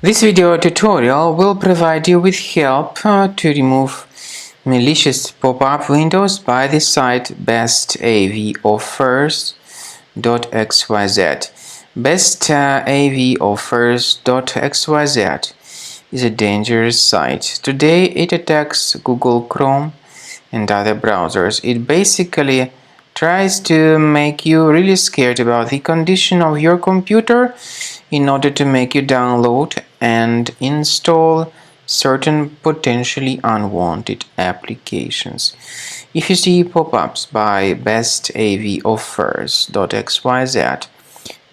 This video tutorial will provide you with help to remove malicious pop-up windows by the site Bestavoffers.xyz. Bestavoffers.xyz is a dangerous site. Today it attacks Google Chrome and other browsers. It basically tries to make you really scared about the condition of your computer in order to make you download and install certain potentially unwanted applications. If you see pop-ups by bestavoffers.xyz,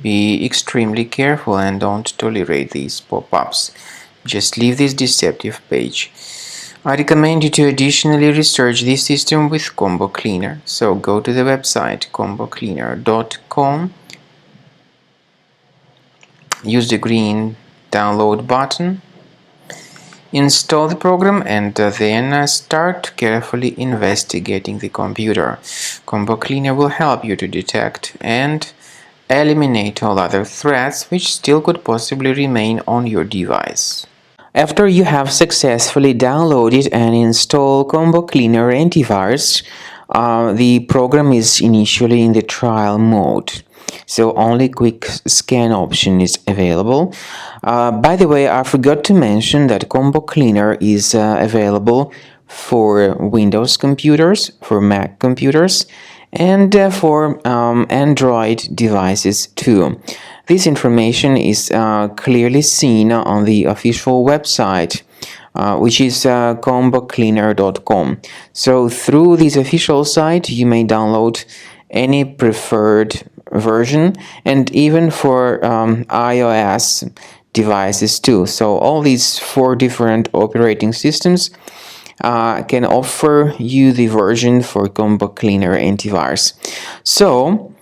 be extremely careful and don't tolerate these pop-ups. Just leave this deceptive page. I recommend you to additionally research this system with Combo Cleaner. So go to the website combocleaner.com, use the green download button, install the program, and then start carefully investigating the computer. Combo Cleaner will help you to detect and eliminate all other threats which still could possibly remain on your device. After you have successfully downloaded and installed Combo Cleaner antivirus, the program is initially in the trial mode, so only quick scan option is available. By the way, I forgot to mention that Combo Cleaner is available for Windows computers, for Mac computers, and for Android devices too. This information is clearly seen on the official website, which is combocleaner.com. So through this official site, you may download any preferred version, and even for iOS devices too. So all these 4 different operating systems can offer you the version for Combo Cleaner antivirus. So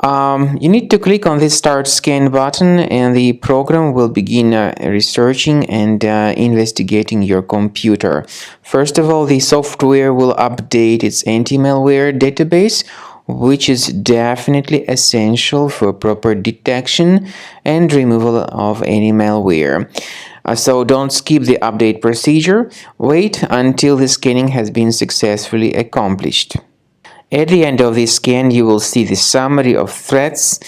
you need to click on this Start Scan button, and the program will begin researching and investigating your computer. First of all, the software will update its anti-malware database, which is definitely essential for proper detection and removal of any malware. So don't skip the update procedure. Wait until the scanning has been successfully accomplished. At the end of this scan, you will see the summary of threats,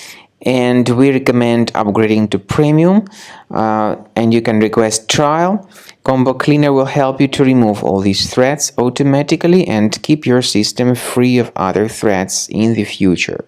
and we recommend upgrading to Premium, and you can request trial. Combo Cleaner will help you to remove all these threats automatically and keep your system free of other threats in the future.